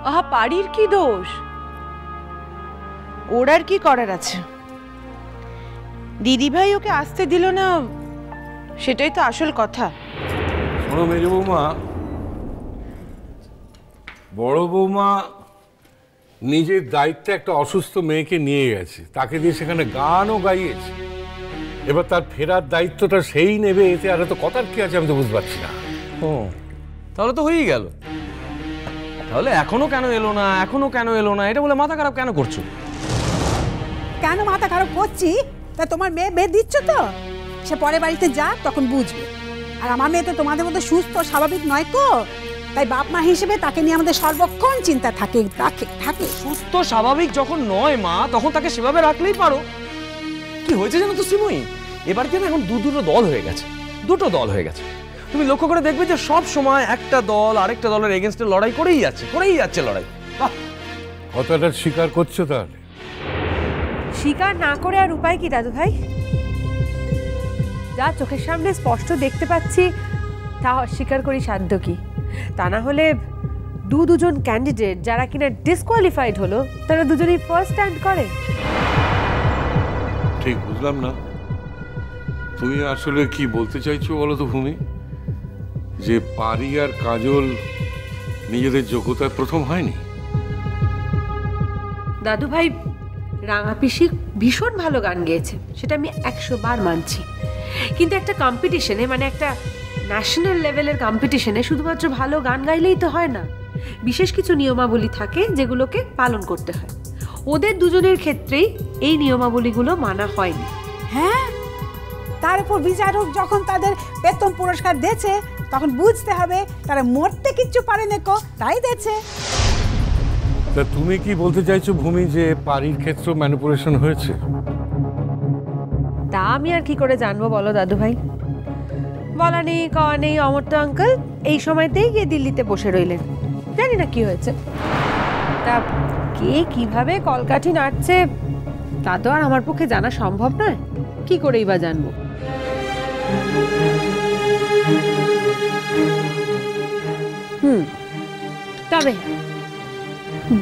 আহা, পারির কি দোষ? ওর আর কি করার আছে? দিদিভাই ওকে আসতে দিল না, সেটাই তো আসল কথা। শোনো মেজ বৌমা, বড় বৌমা নিজের দায়িত্বে একটা অসুস্থ মেয়েকে নিয়ে গেছে, তাকে দিয়ে সেখানে গানও গাইয়েছে। এবার তার ফেরার দায়িত্বটা সেই নেবে, এতে আর তো কথার কি আছে আমি তো বুঝতে পারছি না। ও তাহলে তো হয়েই গেল। তাহলে এখনো কেন এলো না, এখনো কেন এলো না, এটা বলে মাথা খারাপ কেন করছো? কেন মাথা খারাপ করছি? তা তোমার মেয়ে বের দিচ্ছ তো, সে পরে বাড়িতে যা তখন বুঝবে। আর আমার মেয়ে তো তোমাদের মতো সুস্থ স্বাভাবিক নয় কো, তাই বাপ মা হিসেবে তাকে নিয়ে আমাদের সর্বক্ষণ চিন্তা থাকে থাকে। সুস্থ স্বাভাবিক যখন নয় মা, তখন তাকে সেভাবে রাখলেই পারো। কি হয়েছে জানো তো সিমুই, এবার কেন এখন দুটো দল হয়ে গেছে, দুটো দল হয়ে গেছে। তুমি লক্ষ্য করে দেখবে যে সব সময় একটা দল আরেকটা দলের এগেনস্টে লড়াই করেই যাচ্ছে লড়াই। কথাটা স্বীকার করছো তাহলে? স্বীকার না করে আর উপায় কি দাদু ভাই? যা চোখের সামনে স্পষ্ট দেখতে পাচ্ছি তা অস্বীকার করি সাধ্য কি? তা না হলে দুজন ক্যান্ডিডেট যারা কিনা ডিসকোয়ালিফাইড হলো, তারা দুজনেই ফার্স্ট স্ট্যান্ড করে। ঠিক বুঝলাম না, তুমি আসলে কি বলতে চাইছো বলো তো ভূমি? যে পারি আর কাজল নিজেদের যোগ্যতায় প্রথম হয়নি? দাদু ভাই, রাঙা পিসি ভীষণ ভালো গান গেয়েছে, সেটা আমি 100 বার মানছি। কিন্তু একটা কম্পিটিশনে, মানে একটা ন্যাশনাল লেভেলের কম্পিটিশনে শুধুমাত্র ভালো গান গাইলেই তো হয় না, বিশেষ কিছু নিয়মাবলী থাকে যেগুলোকে পালন করতে হয়। ওদের দুজনের ক্ষেত্রেই এই নিয়মাবলীগুলো মানা হয়নি। হ্যাঁ, তার উপর বিচারক যখন তাদের বেতন পুরস্কার দিয়েছে, তখন বুঝতে হবে তারা মরতে কিচ্ছু পারে না কো, তাই দিয়েছে। তা তুমি কি বলতে চাইছো ভূমি, যে পারির ক্ষেত্রে ম্যানিপুলেশন হয়েছে? তা আমি আর কি করে জানবো বলো দাদু ভাই? বলা নেই কওয়া নেই, অমর্ত্য আঙ্কেল এই সময়তেই গিয়ে দিল্লিতে বসে রইলেন, জানি না কি হয়েছে। তা কে কিভাবে কলকাঠি নাড়ছে তা তো আর আমার পক্ষে জানা সম্ভব নয়, কি করেই বা জানবো? তবে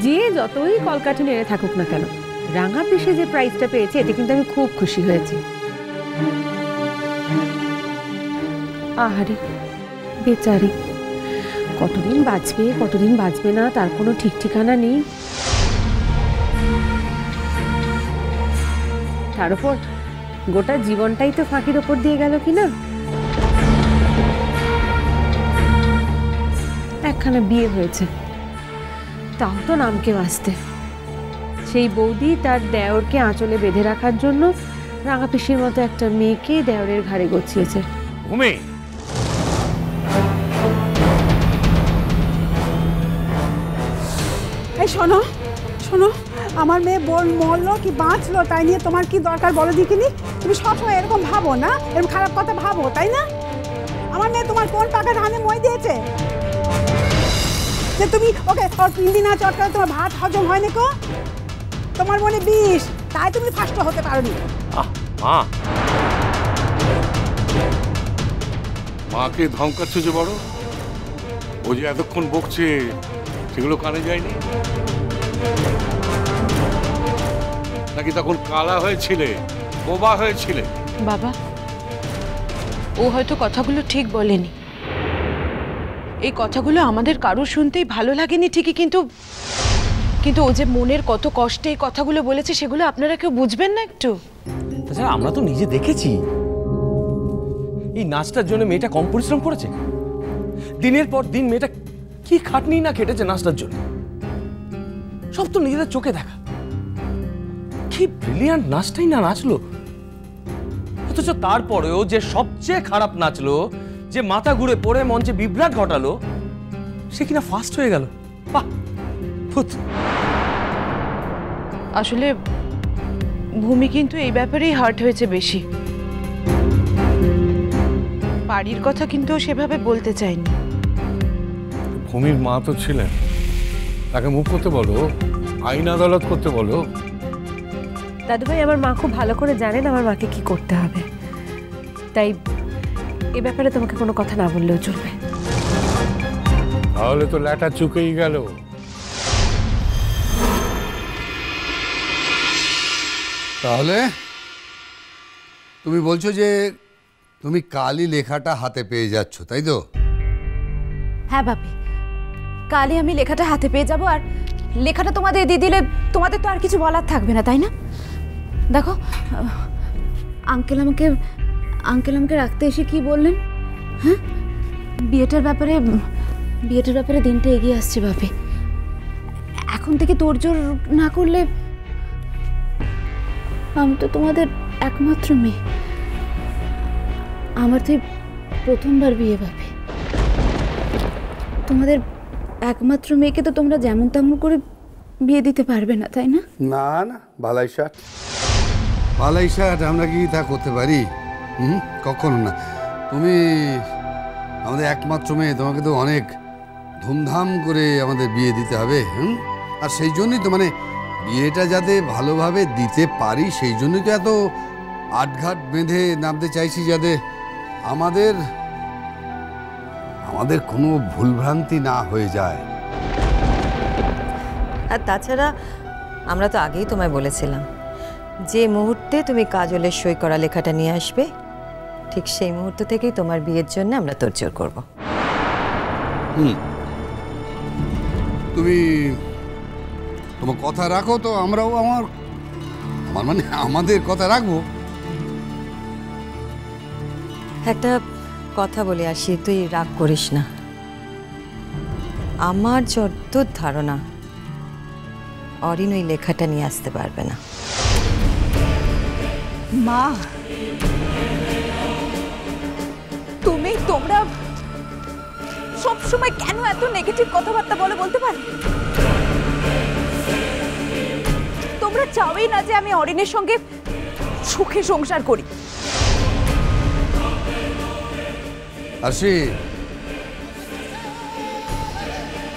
যে যতই কলকাঠি নেড়ে থাকুক না কেন, রাঙা পিসে যে প্রাইজটা পেয়েছে এতে কিন্তু আমি খুব খুশি হয়েছি। আহারে বেচারি, কতদিন বাঁচবে না তার কোনো ঠিক ঠিকানা নেই। তার উপর গোটা জীবনটাই তো ফাঁকির ওপর দিয়ে গেল কিনা। একখানা বিয়ে হয়েছে, তাও তো নামকে বাঁচতে। সেই বৌদি তার দেওরকে আঁচলে বেঁধে রাখার জন্য রাঙা পিসির মতো একটা মেয়েকে দেওরের ঘাড়ে গছিয়েছে। ভূমি, এই শোনো শোনো, আমার মেয়ে মরলো কি বাঁচলো তাই নিয়ে তোমার কি দরকার বলো দেখিনি? তুমি সবসময় এরকম ভাবো না, এরকম খারাপ কথা ভাবো, তাই না? আমার মেয়ে তোমার কোন পাকা ধানে মই দিয়েছে যে তুমি ওকে 3 দিন না চটকালে তোমার ভাত হজম হয় না কো? তোমার মনে বিষ, তাই তুমি ফার্স্ট হতে পারোনি। মা, মাকে ধমকাচ্ছ যে বড়, ও যে এতক্ষণ বকছে সেগুলো কানে যায়নি নাকি? তখন কালা হয়েছিলে, বোবা হয়েছিলে? বাবা, ও হয়তো কথাগুলো ঠিক বলেনি, এই কথাগুলো আমাদের কারোর শুনতেই ভালো লাগেনি ঠিকই, কিন্তু ও যে মনের কত কষ্টে এই কথাগুলো বলেছে সেগুলো আপনারা কেউ বুঝবেন না একটু? তাছাড়া আমরা তো নিজে দেখেছি এই নাচটার জন্য মেয়েটা কম পরিশ্রম করেছে। দিনের পর দিন মেয়েটা কি খাটনি না খেটেছে নাচটার জন্য, সব তো নিজেদের চোখে দেখা। কি ব্রিলিয়ান্ট নাচটাই না নাচলো, অথচ তারপরেও যে সবচেয়ে খারাপ নাচলো, যে মাথা ঘুরে পড়ে মঞ্চে বিভ্রাট ঘটালো, সে কিনা ফার্স্ট হয়ে গেল। বাহ, আসলে ভূমি কিন্তু এই ব্যাপারেই হার্ট হয়েছে বেশি। বাড়ির কথা কিন্তু সেভাবে বলতে চাইনি। ভূমির মা তো ছিলেন, তাকে মুখ করতে বলো, আইন আদালত করতে বলো। দাদু ভাই, আমার মা খুব ভালো করে জানেন আমার মাকে কি করতে হবে, তাই এ ব্যাপারে তোমাকে কোনো কথা না বললেও চলবে। তাহলে তো ল্যাটা চুকেই গেল। তাহলে তুমি বলছো যে তুমি কালই লেখাটা হাতে পেয়ে যাচ্ছ, তাই তো? হ্যাঁ বাপি, কালই আমি লেখাটা হাতে পেয়ে যাব। আর লেখাটা তোমাদের দিয়ে দিলে তোমাদের তো আর কিছু বলার থাকবে না, তাই না? দেখো, আঙ্কেল আমাকে রাখতে এসে কি বললেন? হ্যাঁ, বিয়েটার ব্যাপারে দিনটা এগিয়ে আসছে বাপি। এখন থেকে তোড়জোড় না করলে আমি তো তোমাদের একমাত্র মেয়ে। আমার তো প্রথমবার বিয়ে বাপি। তোমাদের একমাত্র মেয়েকে তো তোমরা যেমন তেমন করে বিয়ে দিতে পারবে না, তাই না? না না, বালাইশাট আমরা কি তা করতে পারি? কখনো না। তুমি আমাদের একমাত্র মেয়ে, তোমাকে তো অনেক ধুমধাম করে আমাদের বিয়ে দিতে হবে। আর সেই জন্যই তো মানে বিয়েটা যাতে ভালোভাবে দিতে পারি, সেই জন্যই তো এত আটঘাট বেঁধে নামতে চাইছি, যাতে আমাদের কোনো ভুলভ্রান্তি না হয়ে যায়। আর তাছাড়া আমরা তো আগেই তোমায় বলেছিলাম, যে মুহূর্তে তুমি কাজলের সই করা লেখাটা নিয়ে আসবে, ঠিক সেই মুহূর্ত থেকেই তোমার বিয়ের জন্য আমরা তোড়জোড় করব। তুমি তোমার কথা রাখো তো, আমরাও মানে আমাদের কথা রাখবো। একটা কথা বলে আসি, তুই রাগ করিস না। আমার যতদূর ধারণা, অরিন ওই লেখাটা নিয়ে আসতে পারবে না। মা, তোমরা সবসময় কেন এত নেগেটিভ কথাবার্তা বলতে পারো? তোমরা চাওই না যে আমি অরিনের সঙ্গে সুখে সংসার করি।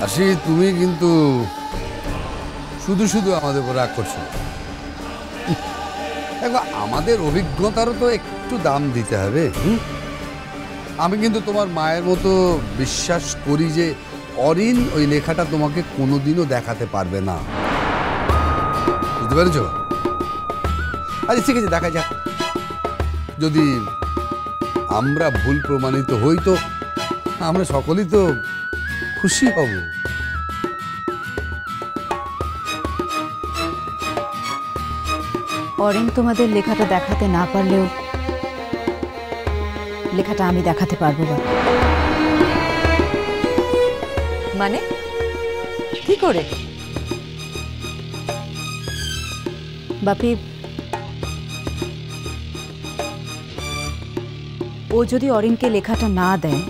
আশি, তুমি কিন্তু শুধু আমাদের উপর রাগ করছো। দেখো, আমাদের অভিজ্ঞতারও তো একটু দাম দিতে হবে। আমি কিন্তু তোমার মায়ের মতো বিশ্বাস করি যে অরিন ওই লেখাটা তোমাকে কোনোদিনও দেখাতে পারবে না। বুঝতে পেরেছ? আচ্ছা ঠিক আছে, দেখা যাক। যদি আমরা ভুল প্রমাণিত হই তো আমরা সকলেই তো খুশি হব। অরিন তোমাদের লেখাটা দেখাতে না পারলেও লেখাটা আমি দেখাতে পারবো। মানে কি করে? বাপি, ও যদি অরিনকে লেখাটা না দেয়,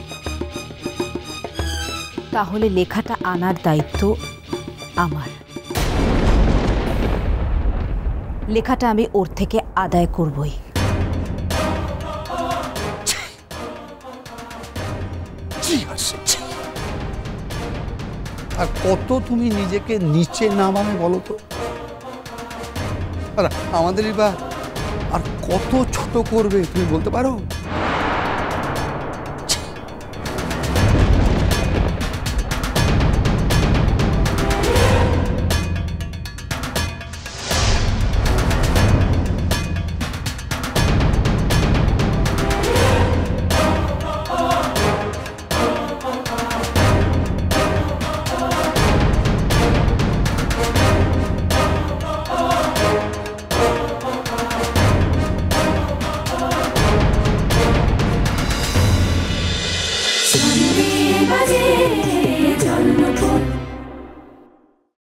তাহলে লেখাটা আনার দায়িত্ব আমার। লেখাটা আমি ওর থেকে আদায় করবই। আর কত তুমি নিজেকে নিচে নামাবে বলো তো? আর আমাদেরই বা আর কত ছোট করবে তুমি বলতে পারো? Sunday baje